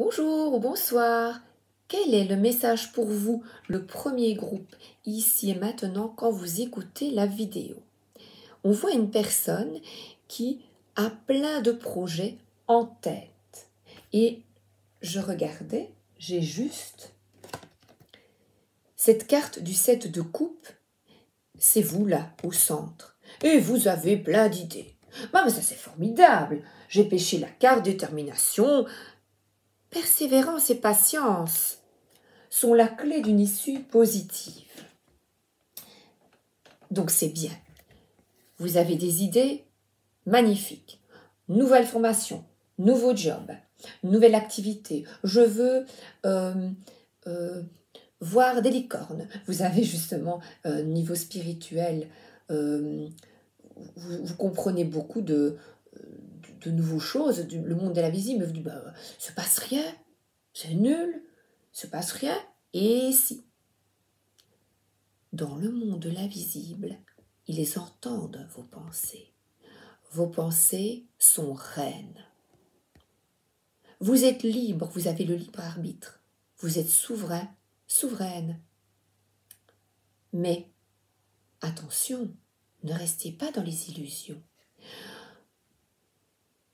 Bonjour ou bonsoir. Quel est le message pour vous, le premier groupe, ici et maintenant, quand vous écoutez la vidéo? On voit une personne qui a plein de projets en tête. Et je regardais, j'ai juste cette carte du 7 de coupe. C'est vous là, au centre. Et vous avez plein d'idées. Ah, mais ça c'est formidable. J'ai pêché la carte détermination. Persévérance et patience sont la clé d'une issue positive. Donc c'est bien. Vous avez des idées magnifiques. Nouvelle formation, nouveau job, nouvelle activité. Je veux voir des licornes. Vous avez justement niveau spirituel, vous comprenez beaucoup de nouvelles choses. Le monde de la visible vous dit, se passe rien, c'est nul, se passe rien. Et si dans le monde de l'invisible, ils entendent vos pensées. Vos pensées sont reines. Vous êtes libre, vous avez le libre arbitre. Vous êtes souverain, souveraine. Mais attention, ne restez pas dans les illusions.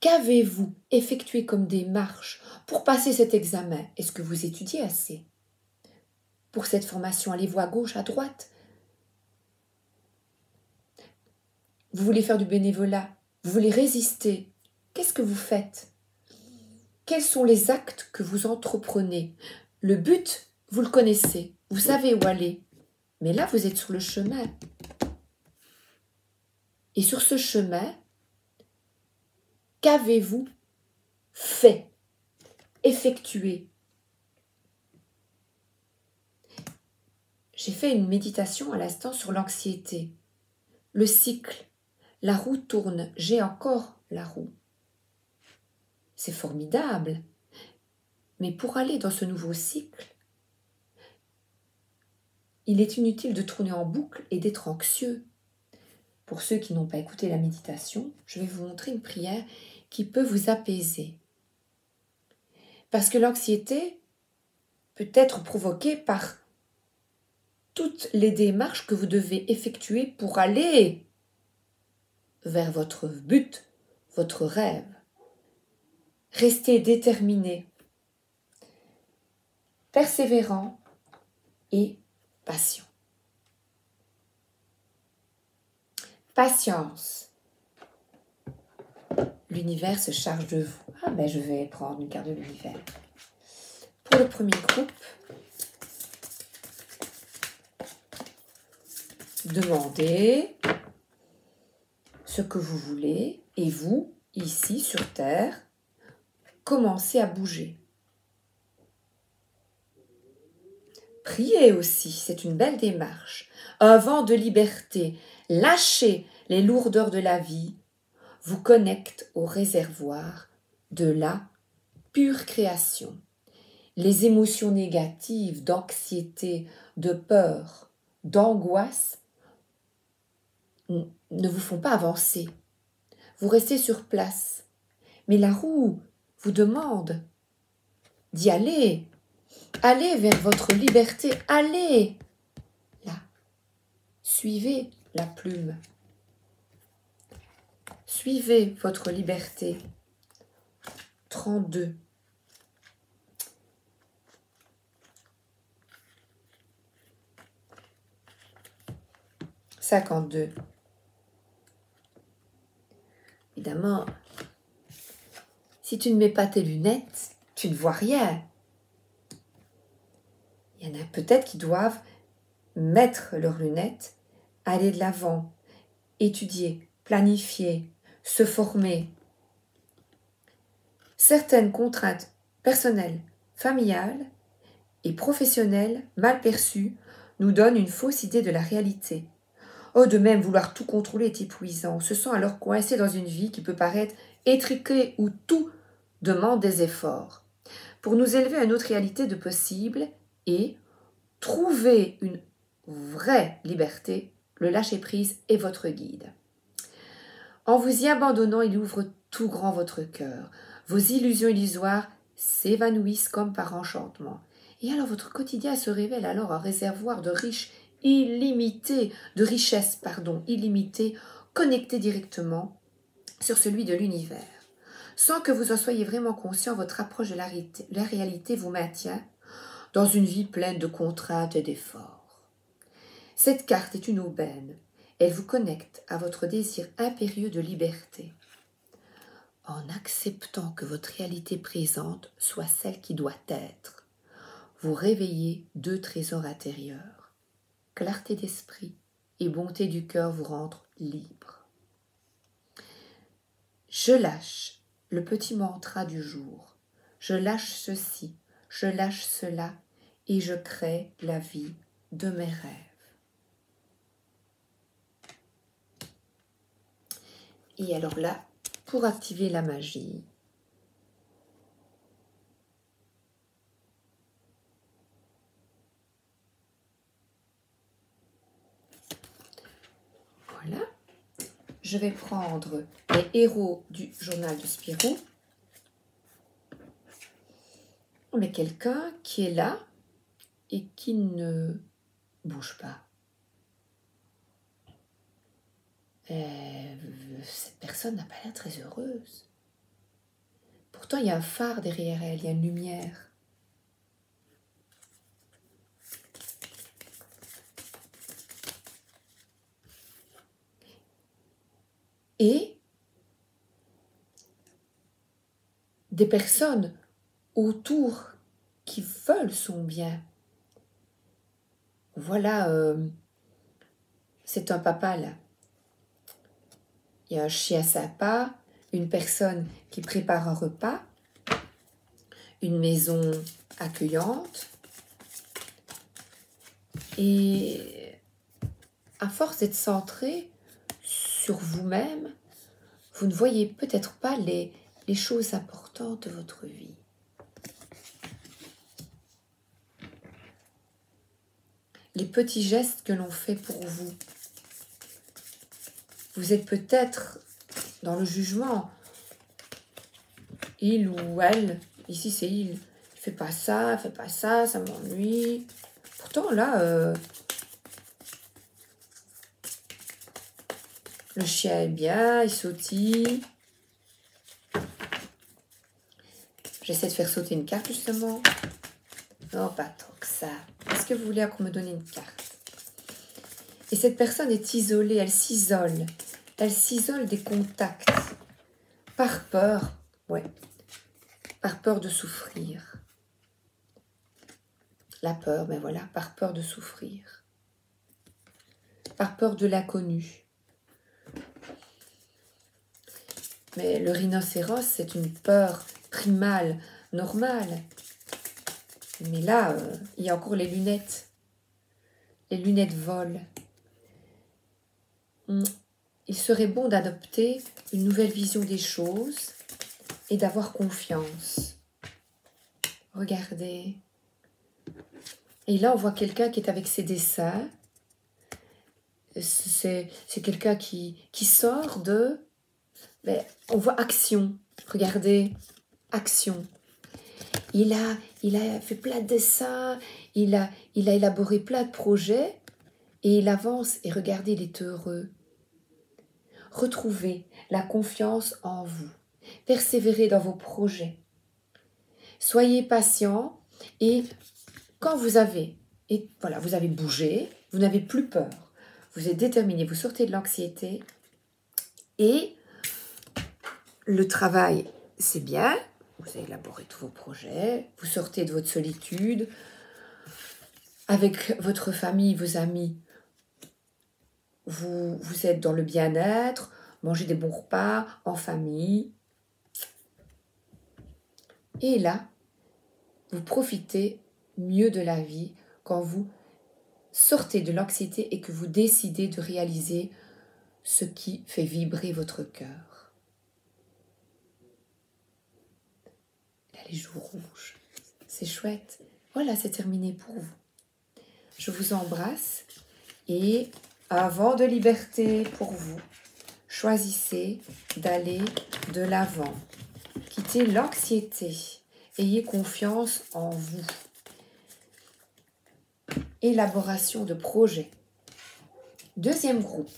Qu'avez-vous effectué comme démarche pour passer cet examen? Est-ce que vous étudiez assez? Pour cette formation, allez-vous à gauche, à droite? Vous voulez faire du bénévolat? Vous voulez résister? Qu'est-ce que vous faites? Quels sont les actes que vous entreprenez? Le but, vous le connaissez, vous savez où aller. Mais là, vous êtes sur le chemin. Et sur ce chemin, qu'avez-vous fait, effectué? J'ai fait une méditation à l'instant sur l'anxiété. Le cycle, la roue tourne, j'ai encore la roue. C'est formidable. Mais pour aller dans ce nouveau cycle, il est inutile de tourner en boucle et d'être anxieux. Pour ceux qui n'ont pas écouté la méditation, je vais vous montrer une prière qui peut vous apaiser. Parce que l'anxiété peut être provoquée par toutes les démarches que vous devez effectuer pour aller vers votre but, votre rêve. Restez déterminé, persévérant et patient. Patience. L'univers se charge de vous. Je vais prendre une carte de l'univers. Pour le premier groupe, demandez ce que vous voulez et vous, ici sur Terre, commencez à bouger. Priez aussi, c'est une belle démarche. Un vent de liberté, lâchez les lourdeurs de la vie, vous connecte au réservoir de la pure création. Les émotions négatives, d'anxiété, de peur, d'angoisse ne vous font pas avancer. Vous restez sur place. Mais la roue vous demande d'y aller. Allez vers votre liberté. Allez là. Suivez la plume. Suivez votre liberté. 32. « 52. Évidemment, si tu ne mets pas tes lunettes, tu ne vois rien. Il y en a peut-être qui doivent mettre leurs lunettes, aller de l'avant, étudier, planifier, se former. Certaines contraintes personnelles, familiales et professionnelles mal perçues nous donnent une fausse idée de la réalité. De même, vouloir tout contrôler est épuisant. On se sent alors coincé dans une vie qui peut paraître étriquée où tout demande des efforts. Pour nous élever à une autre réalité de possible et trouver une vraie liberté, le lâcher-prise est votre guide. En vous y abandonnant, il ouvre tout grand votre cœur. Vos illusions illusoires s'évanouissent comme par enchantement. Et alors votre quotidien se révèle alors un réservoir de illimitées, connecté directement sur celui de l'univers. Sans que vous en soyez vraiment conscient, votre approche de la réalité vous maintient dans une vie pleine de contraintes et d'efforts. Cette carte est une aubaine. Elle vous connecte à votre désir impérieux de liberté. En acceptant que votre réalité présente soit celle qui doit être, vous réveillez 2 trésors intérieurs. Clarté d'esprit et bonté du cœur vous rendent libre. Je lâche le petit mantra du jour. Je lâche ceci, je lâche cela et je crée la vie de mes rêves. Et alors là, pour activer la magie, voilà, je vais prendre les héros du journal de Spirou. Mais quelqu'un qui est là et qui ne bouge pas. Cette personne n'a pas l'air très heureuse. Pourtant, il y a un phare derrière elle, il y a une lumière. Et des personnes autour qui veulent son bien. Voilà, c'est un papa là. Il y a un chien sympa, une personne qui prépare un repas, une maison accueillante. Et à force d'être centré sur vous-même, vous ne voyez peut-être pas les choses importantes de votre vie. Les petits gestes que l'on fait pour vous. Vous êtes peut-être dans le jugement. Il ou elle, ici c'est il, fais pas ça, ça m'ennuie. Pourtant là, le chien est bien, il sautille. J'essaie de faire sauter une carte justement. Non, pas tant que ça. Est-ce que vous voulez qu'on me donne une carte? Et cette personne est isolée, elle s'isole. Elle s'isole des contacts. Par peur, ouais. Par peur de souffrir. La peur, ben voilà, par peur de souffrir. Par peur de l'inconnu. Mais le rhinocéros, c'est une peur primale, normale. Mais là, il y a encore les lunettes. Les lunettes volent. Il serait bon d'adopter une nouvelle vision des choses et d'avoir confiance. Regardez. Et là, on voit quelqu'un qui est avec ses dessins. C'est quelqu'un qui sort de... Mais on voit action. Regardez, action. Il a fait plein de dessins, il a élaboré plein de projets et il avance et regardez, il est heureux. Retrouvez la confiance en vous. Persévérez dans vos projets. Soyez patient et quand vous avez bougé, vous n'avez plus peur. Vous êtes déterminé, vous sortez de l'anxiété et le travail, c'est bien. Vous avez élaboré tous vos projets, vous sortez de votre solitude, avec votre famille, vos amis, vous êtes dans le bien-être, mangez des bons repas en famille. Et là, vous profitez mieux de la vie quand vous sortez de l'anxiété et que vous décidez de réaliser ce qui fait vibrer votre cœur. Là, les joues rouges, c'est chouette. Voilà, c'est terminé pour vous. Je vous embrasse et un vent de liberté pour vous. Choisissez d'aller de l'avant. Quittez l'anxiété Ayez confiance en vous. Élaboration de projet. Deuxième groupe,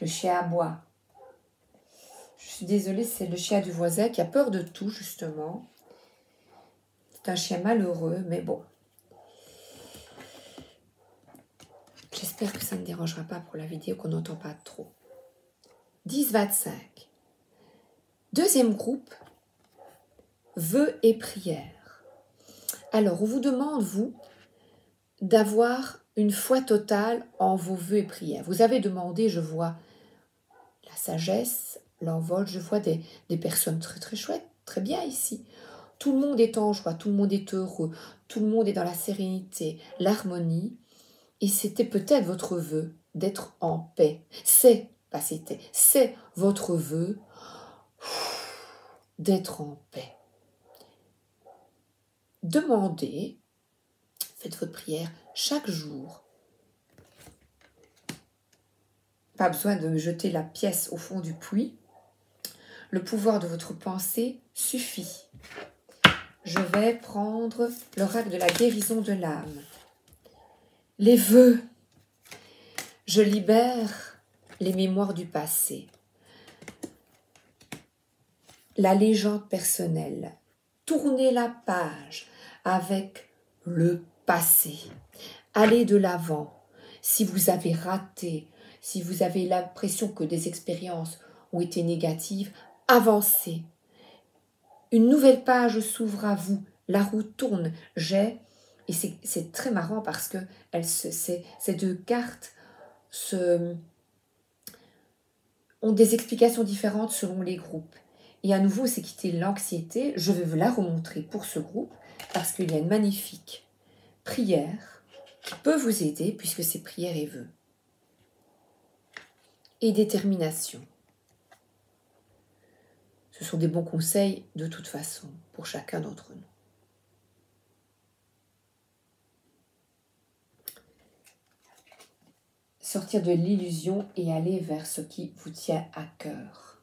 le chien à bois. Je suis désolée, c'est le chien du voisin qui a peur de tout, justement. C'est un chien malheureux, mais bon. J'espère que ça ne dérangera pas pour la vidéo, qu'on n'entend pas trop. 10-25. Deuxième groupe, vœux et prières. Alors, on vous demande, vous, d'avoir une foi totale en vos vœux et prières. Vous avez demandé, je vois, la sagesse, l'envol, je vois des personnes très très chouettes, très bien ici. Tout le monde est en joie, tout le monde est heureux, tout le monde est dans la sérénité, l'harmonie. Et c'était peut-être votre vœu d'être en paix. C'est votre vœu d'être en paix. Demandez, faites votre prière chaque jour. Pas besoin de jeter la pièce au fond du puits. Le pouvoir de votre pensée suffit. Je vais prendre l'oracle de la guérison de l'âme. Les vœux. Je libère les mémoires du passé. La légende personnelle. Tournez la page avec le passé. Allez de l'avant. Si vous avez raté, si vous avez l'impression que des expériences ont été négatives, avancez. Une nouvelle page s'ouvre à vous. La roue tourne. Et c'est très marrant parce que ces deux cartes ont des explications différentes selon les groupes. Et à nouveau, c'est quitter l'anxiété. Je vais vous la remontrer pour ce groupe parce qu'il y a une magnifique prière qui peut vous aider puisque c'est prière et vœux. Et détermination. Ce sont des bons conseils de toute façon pour chacun d'entre nous. Sortir de l'illusion et aller vers ce qui vous tient à cœur.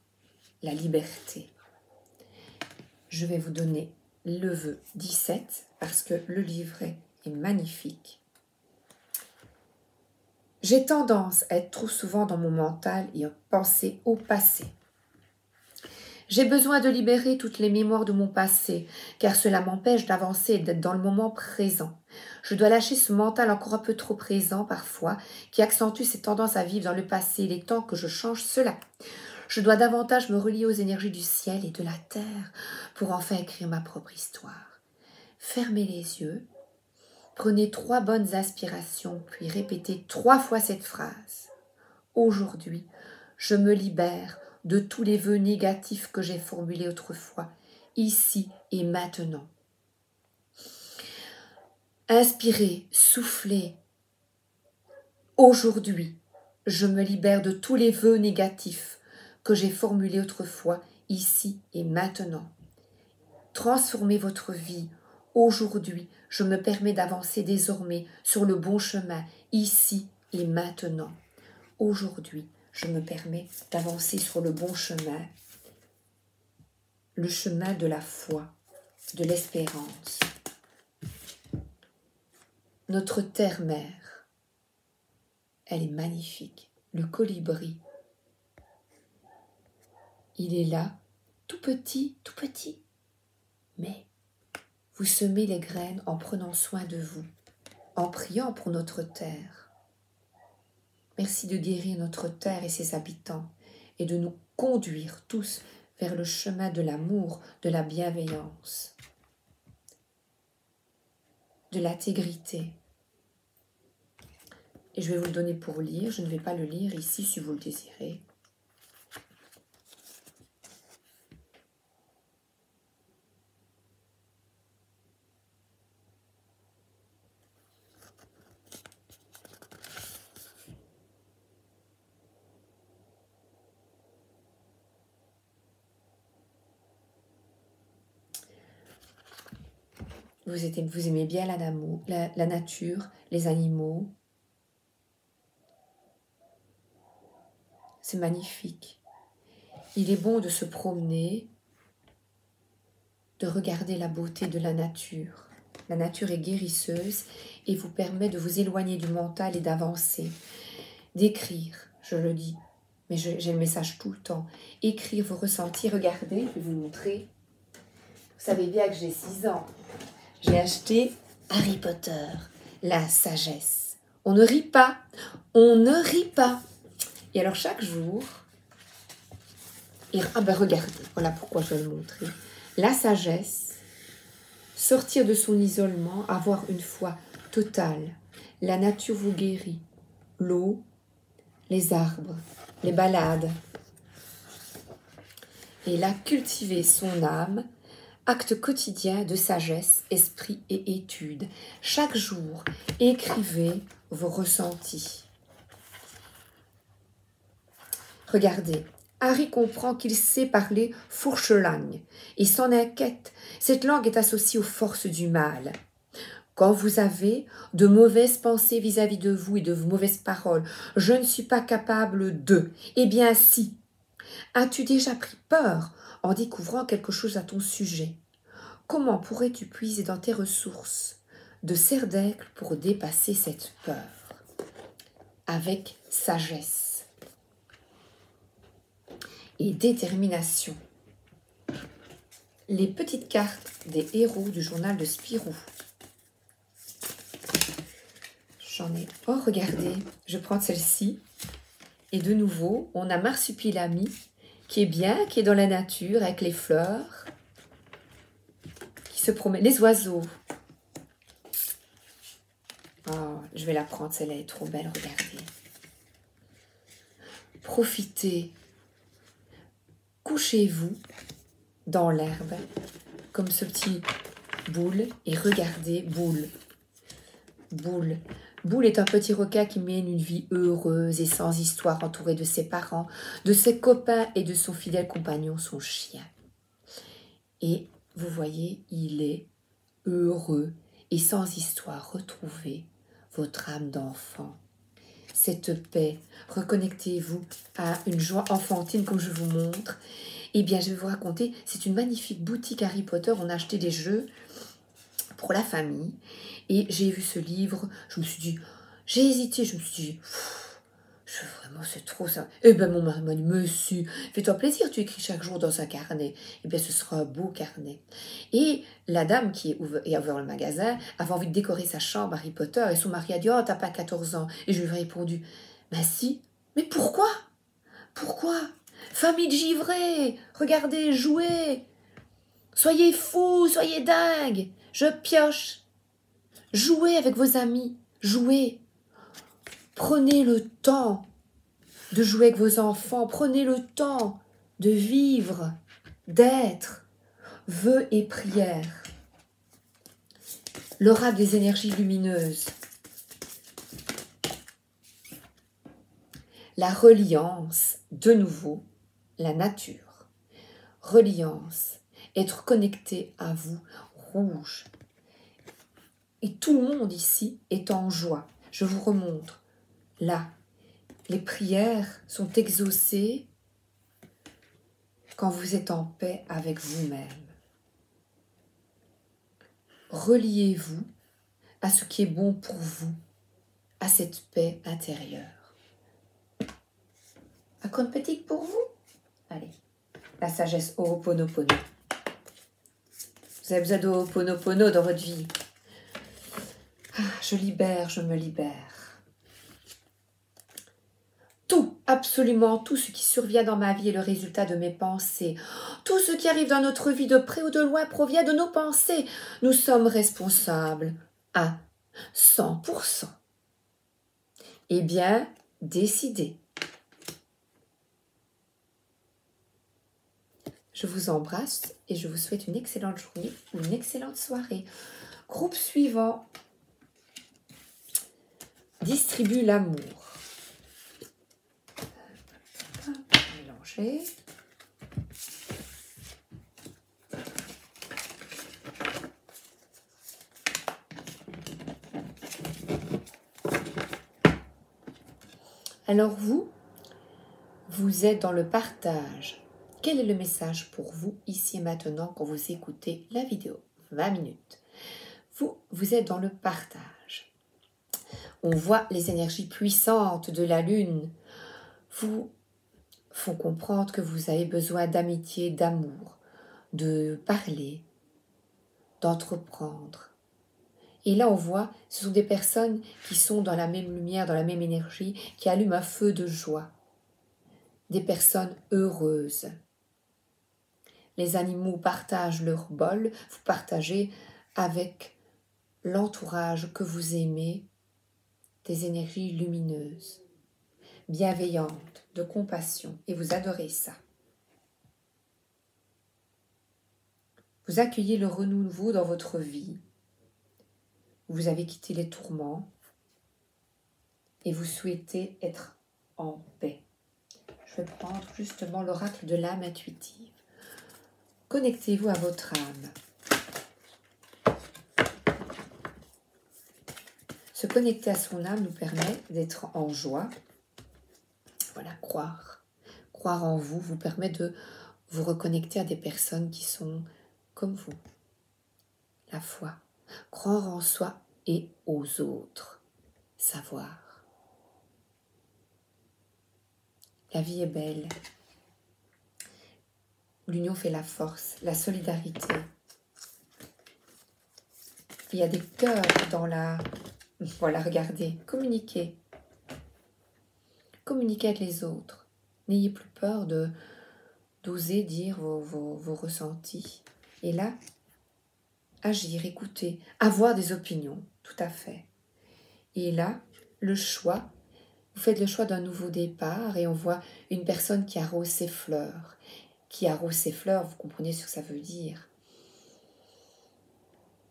La liberté. Je vais vous donner le vœu 17 parce que le livret est magnifique. J'ai tendance à être trop souvent dans mon mental et à penser au passé. J'ai besoin de libérer toutes les mémoires de mon passé, car cela m'empêche d'avancer et d'être dans le moment présent. Je dois lâcher ce mental encore un peu trop présent parfois, qui accentue ces tendances à vivre dans le passé. Il est temps que je change cela. Je dois davantage me relier aux énergies du ciel et de la terre pour enfin écrire ma propre histoire. Fermez les yeux, prenez 3 bonnes inspirations, puis répétez 3 fois cette phrase. Aujourd'hui, je me libère de tous les vœux négatifs que j'ai formulés autrefois, ici et maintenant. Inspirez, soufflez. Aujourd'hui, je me libère de tous les vœux négatifs que j'ai formulés autrefois, ici et maintenant. Transformez votre vie. Aujourd'hui, je me permets d'avancer désormais sur le bon chemin, ici et maintenant. Aujourd'hui, je me permets d'avancer sur le bon chemin, le chemin de la foi, de l'espérance. Notre terre-mère, elle est magnifique. Le colibri, il est là, tout petit, mais vous semez les graines en prenant soin de vous, en priant pour notre terre. Merci de guérir notre terre et ses habitants et de nous conduire tous vers le chemin de l'amour, de la bienveillance, de l'intégrité. Et je vais vous le donner pour lire. Je ne vais pas le lire ici si vous le désirez. Vous aimez bien la nature, les animaux. C'est magnifique. Il est bon de se promener de regarder la beauté de la nature. La nature est guérisseuse et vous permet de vous éloigner du mental et d'avancer. D'écrire, je le dis, mais j'ai le message tout le temps. Écrire vos ressentis, regardez, je vais vous montrer. Vous savez bien que j'ai 6 ans. J'ai acheté Harry Potter, la sagesse. On ne rit pas, on ne rit pas. Et alors chaque jour, regardez, voilà pourquoi je vais le montrer. La sagesse, sortir de son isolement, avoir une foi totale. La nature vous guérit. L'eau, les arbres, les balades. Et là, cultiver son âme, acte quotidien de sagesse, esprit et étude. Chaque jour, écrivez vos ressentis. Regardez, Harry comprend qu'il sait parler fourche-langue et s'en inquiète. Cette langue est associée aux forces du mal. Quand vous avez de mauvaises pensées vis-à-vis de vous et de mauvaises paroles, je ne suis pas capable de. Eh bien si. As-tu déjà pris peur en découvrant quelque chose à ton sujet? Comment pourrais-tu puiser dans tes ressources de Serdaigle pour dépasser cette peur? Avec sagesse et détermination. Les petites cartes des héros du journal de Spirou. J'en ai... Oh, regardez, je prends celle-ci. Et de nouveau, on a Marsupilami qui est bien, qui est dans la nature avec les fleurs, qui se promène. Les oiseaux. Oh, je vais la prendre, celle-là est trop belle, regardez. Profitez. Couchez-vous dans l'herbe, comme ce petit boule, et regardez Boule. Boule. Boule est un petit requin qui mène une vie heureuse et sans histoire, entouré de ses parents, de ses copains et de son fidèle compagnon, son chien. Et vous voyez, il est heureux et sans histoire. Retrouvez votre âme d'enfant. Cette paix, reconnectez-vous à une joie enfantine comme je vous montre. Eh bien, je vais vous raconter, c'est une magnifique boutique Harry Potter. On a acheté des jeux pour la famille. Et j'ai vu ce livre, je me suis dit, j'ai hésité, je me suis dit, vraiment, c'est trop ça. Eh bien, mon mari m'a dit, monsieur, fais-toi plaisir, tu écris chaque jour dans un carnet. Eh bien, ce sera un beau carnet. Et la dame qui a ouvert le magasin avait envie de décorer sa chambre Harry Potter. Et son mari a dit, oh, t'as pas 14 ans. Et je lui ai répondu, ben si, mais pourquoi? Pourquoi? Famille de givrés, regardez, jouez. Soyez fous, soyez dingues. Je pioche. Jouez avec vos amis, jouez. Prenez le temps de jouer avec vos enfants, prenez le temps de vivre, d'être. Vœux et prières. L'oracle des énergies lumineuses. La reliance, de nouveau, la nature. Reliance, être connecté à vous, rouge. Et tout le monde ici est en joie. Je vous remontre. Là, les prières sont exaucées quand vous êtes en paix avec vous-même. Reliez-vous à ce qui est bon pour vous, à cette paix intérieure. Un compte petit pour vous? Allez, la sagesse Ho'oponopono. Vous avez besoin d'Ho'oponopono dans votre vie. Ah, je libère, je me libère. Tout, absolument tout ce qui survient dans ma vie est le résultat de mes pensées. Tout ce qui arrive dans notre vie de près ou de loin provient de nos pensées. Nous sommes responsables à 100%. Eh bien, décidez. Je vous embrasse et je vous souhaite une excellente journée ou une excellente soirée. Groupe suivant. Distribue l'amour. Mélanger. Alors vous êtes dans le partage. quel est le message pour vous ici et maintenant quand vous écoutez la vidéo? 20 minutes. Vous êtes dans le partage. On voit les énergies puissantes de la lune vous font comprendre que vous avez besoin d'amitié, d'amour, de parler, d'entreprendre. Et là, on voit, ce sont des personnes qui sont dans la même lumière, dans la même énergie, qui allument un feu de joie. Des personnes heureuses. Les animaux partagent leur bol, vous partagez avec l'entourage que vous aimez, des énergies lumineuses, bienveillantes, de compassion, et vous adorez ça. Vous accueillez le renouveau dans votre vie. Vous avez quitté les tourments et vous souhaitez être en paix. Je vais prendre justement l'oracle de l'âme intuitive. Connectez-vous à votre âme. Se connecter à son âme nous permet d'être en joie. Voilà, croire. Croire en vous vous permet de vous reconnecter à des personnes qui sont comme vous. La foi. Croire en soi et aux autres. Savoir. La vie est belle. L'union fait la force, la solidarité. Il y a des cœurs dans la... Voilà, regardez, communiquez. Communiquez avec les autres. N'ayez plus peur d'oser dire vos ressentis. Et là, agir, écouter, avoir des opinions, tout à fait. Et là, le choix, vous faites le choix d'un nouveau départ et on voit une personne qui arrose ses fleurs. Qui arrose ses fleurs, vous comprenez ce que ça veut dire.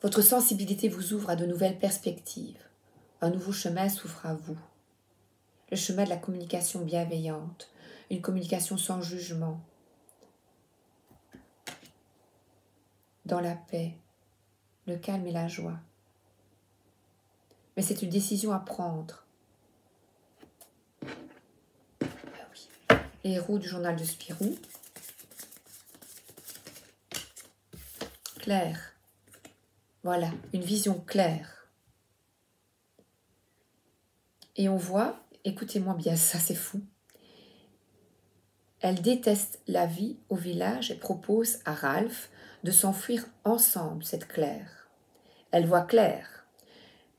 Votre sensibilité vous ouvre à de nouvelles perspectives. Un nouveau chemin s'ouvre à vous. Le chemin de la communication bienveillante, une communication sans jugement, dans la paix, le calme et la joie. Mais c'est une décision à prendre. Oui. Les héros du journal de Spirou. Claire. Voilà, une vision claire. Et on voit, écoutez-moi bien, ça c'est fou. Elle déteste la vie au village et propose à Ralph de s'enfuir ensemble, cette Claire. Elle voit clair,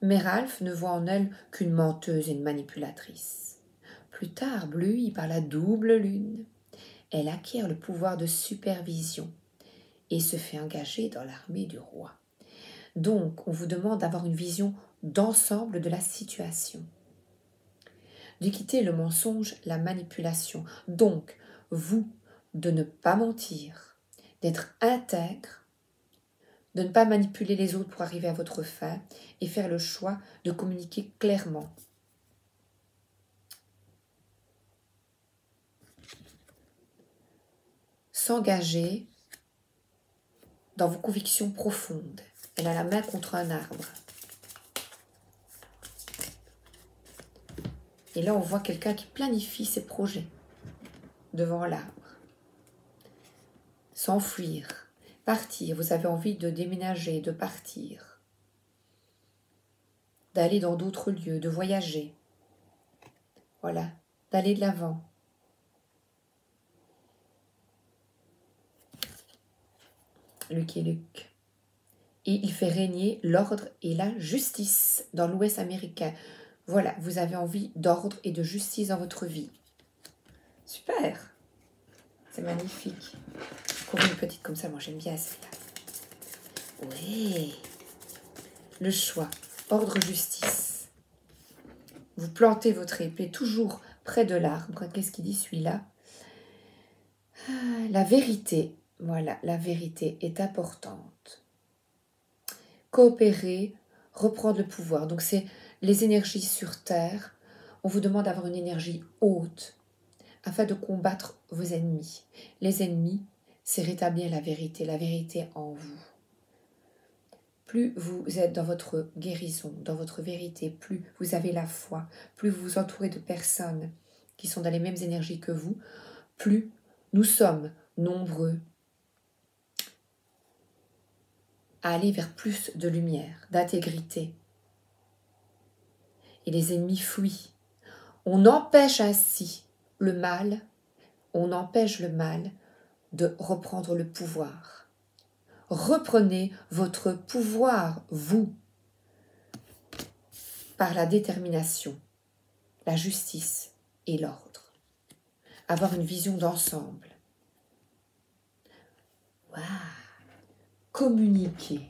mais Ralph ne voit en elle qu'une menteuse et une manipulatrice. Plus tard, bleuie par la double lune, elle acquiert le pouvoir de supervision et se fait engager dans l'armée du roi. Donc, on vous demande d'avoir une vision d'ensemble de la situation. De quitter le mensonge, la manipulation. Donc, vous, de ne pas mentir, d'être intègre, de ne pas manipuler les autres pour arriver à votre fin et faire le choix de communiquer clairement. S'engager dans vos convictions profondes. Elle a la main contre un arbre. Et là, on voit quelqu'un qui planifie ses projets devant l'arbre. S'enfuir, partir. Vous avez envie de déménager, de partir, d'aller dans d'autres lieux, de voyager. Voilà, d'aller de l'avant. Lucky Luke. Et il fait régner l'ordre et la justice dans l'Ouest américain. Voilà, vous avez envie d'ordre et de justice dans votre vie. Super. C'est magnifique. Pour une petite comme ça, moi j'aime bien celle-là. Oui. Le choix. Ordre, justice. Vous plantez votre épée toujours près de l'arbre. Qu'est-ce qu'il dit celui-là? La vérité. Voilà, la vérité est importante. Coopérer, reprendre le pouvoir. Donc c'est les énergies sur Terre. On vous demande d'avoir une énergie haute afin de combattre vos ennemis. Les ennemis, c'est rétablir la vérité en vous. Plus vous êtes dans votre guérison, dans votre vérité, plus vous avez la foi, plus vous vous entourez de personnes qui sont dans les mêmes énergies que vous, plus nous sommes nombreux à aller vers plus de lumière, d'intégrité. Et les ennemis fuient. On empêche ainsi le mal, on empêche le mal de reprendre le pouvoir. Reprenez votre pouvoir, vous, par la détermination, la justice et l'ordre. Avoir une vision d'ensemble. Waouh! Communiquer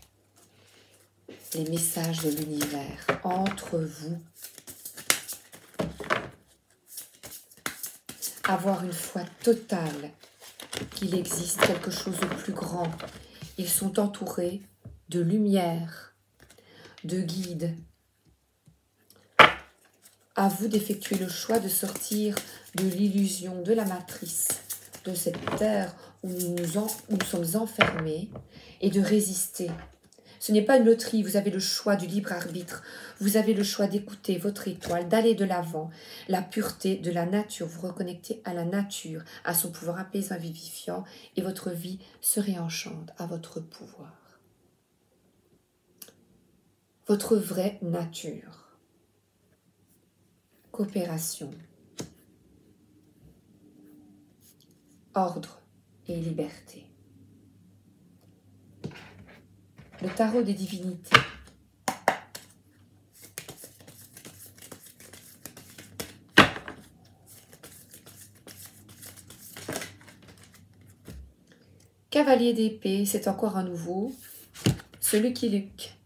les messages de l'univers entre vous. Avoir une foi totale qu'il existe quelque chose de plus grand. Ils sont entourés de lumière, de guides. À vous d'effectuer le choix de sortir de l'illusion de la matrice, de cette terre où nous sommes enfermés, et de résister. Ce n'est pas une loterie, vous avez le choix du libre arbitre, vous avez le choix d'écouter votre étoile, d'aller de l'avant, la pureté de la nature, vous reconnectez à la nature, à son pouvoir apaisant, vivifiant, et votre vie se réenchante à votre pouvoir. Votre vraie nature. Coopération. Ordre et liberté. Le tarot des divinités. Cavalier d'épée, c'est encore un nouveau. Celui qui Luc,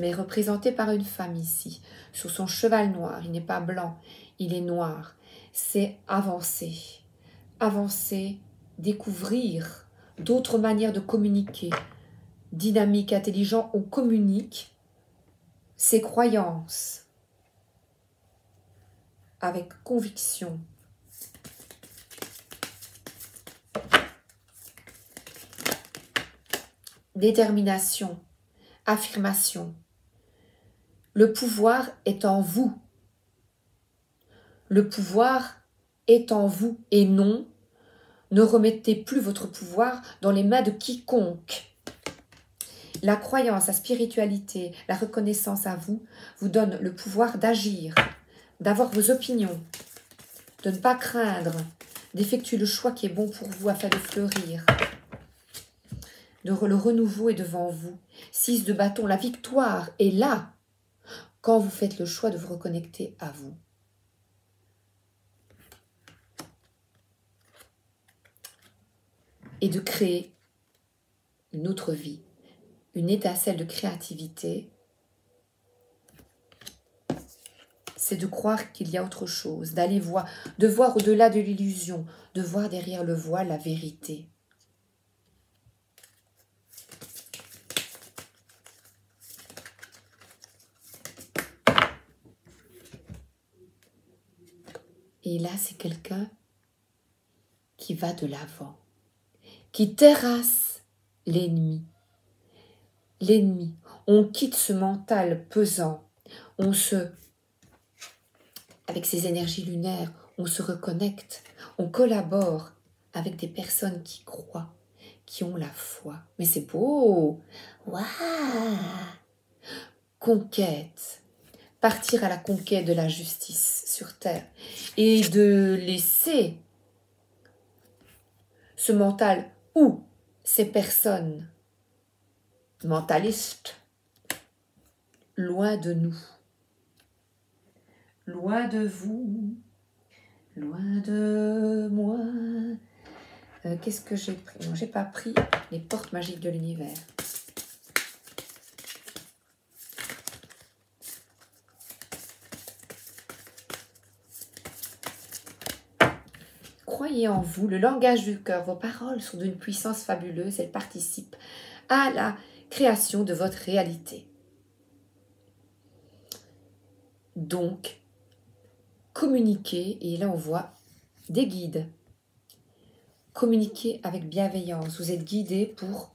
mais représenté par une femme ici, sur son cheval noir. Il n'est pas blanc, il est noir. C'est avancer. Avancer, découvrir d'autres manières de communiquer. Dynamique, intelligent, on communique ses croyances avec conviction. Détermination, affirmation. Le pouvoir est en vous. Le pouvoir est en vous et non, ne remettez plus votre pouvoir dans les mains de quiconque. La croyance, la spiritualité, la reconnaissance à vous, vous donne le pouvoir d'agir, d'avoir vos opinions, de ne pas craindre, d'effectuer le choix qui est bon pour vous afin de fleurir. Le renouveau est devant vous. 6 de bâton, la victoire est là quand vous faites le choix de vous reconnecter à vous. Et de créer une autre vie, une étincelle de créativité. C'est de croire qu'il y a autre chose, d'aller voir, de voir au-delà de l'illusion, de voir derrière le voile la vérité. Et là, c'est quelqu'un qui va de l'avant, qui terrasse l'ennemi. L'ennemi, on quitte ce mental pesant, avec ces énergies lunaires, on se reconnecte, on collabore avec des personnes qui croient, qui ont la foi. Mais c'est beau! Waouh! Conquête. Partir à la conquête de la justice sur terre et de laisser ce mental ou ces personnes mentalistes loin de nous, loin de vous, loin de moi. Qu'est-ce que j'ai pris? Non, j'ai pas pris les portes magiques de l'univers. Croyez en vous, le langage du cœur, vos paroles sont d'une puissance fabuleuse, elles participent à la création de votre réalité. Donc, communiquez, et là on voit des guides. Communiquez avec bienveillance, vous êtes guidés pour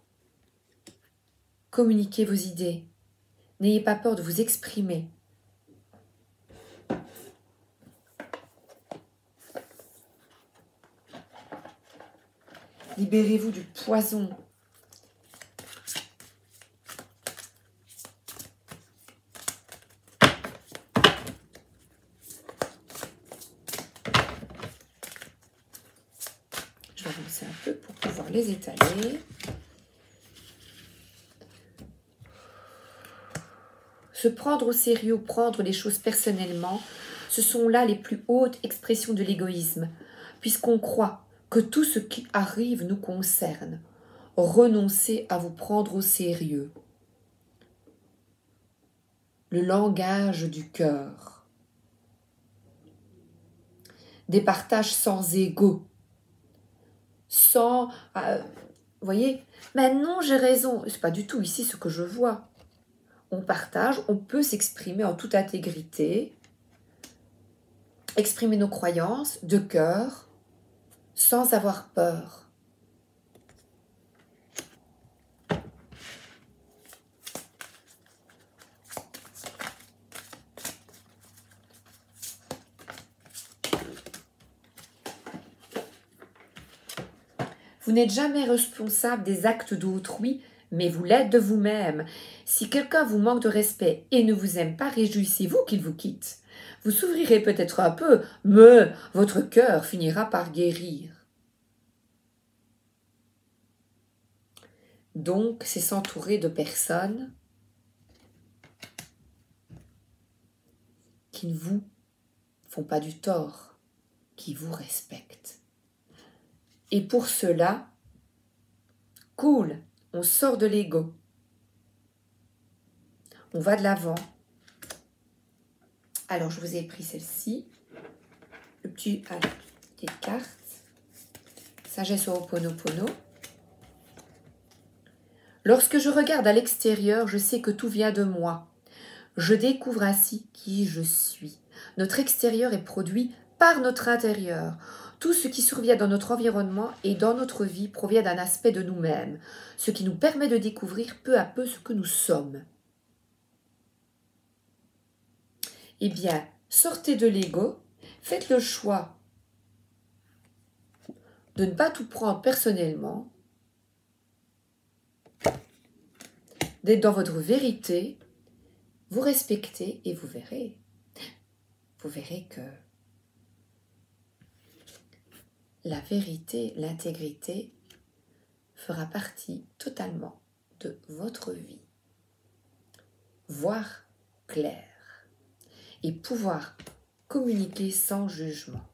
communiquer vos idées. N'ayez pas peur de vous exprimer. Libérez-vous du poison. Je vais avancer un peu pour pouvoir les étaler. Se prendre au sérieux, prendre les choses personnellement, ce sont là les plus hautes expressions de l'égoïsme, puisqu'on croit que tout ce qui arrive nous concerne. Renoncez à vous prendre au sérieux. Le langage du cœur. Des partages sans ego. Sans... vous voyez, mais non, j'ai raison. C'est pas du tout ici ce que je vois. On partage, on peut s'exprimer en toute intégrité, exprimer nos croyances de cœur, sans avoir peur. Vous n'êtes jamais responsable des actes d'autrui, mais vous l'êtes de vous-même. Si quelqu'un vous manque de respect et ne vous aime pas, réjouissez-vous qu'il vous quitte. Vous souffrirez peut-être un peu, mais votre cœur finira par guérir. Donc, c'est s'entourer de personnes qui ne vous font pas du tort, qui vous respectent. Et pour cela, cool, on sort de l'ego. On va de l'avant. Alors, je vous ai pris celle-ci. La petite carte. Sagesse Ho'oponopono. Lorsque je regarde à l'extérieur, je sais que tout vient de moi. Je découvre ainsi qui je suis. Notre extérieur est produit par notre intérieur. Tout ce qui survient dans notre environnement et dans notre vie provient d'un aspect de nous-mêmes, ce qui nous permet de découvrir peu à peu ce que nous sommes. Eh bien, sortez de l'ego, faites le choix de ne pas tout prendre personnellement, d'être dans votre vérité, vous respectez et vous verrez que la vérité, l'intégrité fera partie totalement de votre vie. Voir clair et pouvoir communiquer sans jugement.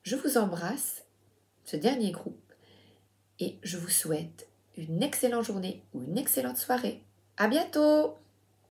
Je vous embrasse, ce dernier groupe, et je vous souhaite une excellente journée ou une excellente soirée. À bientôt!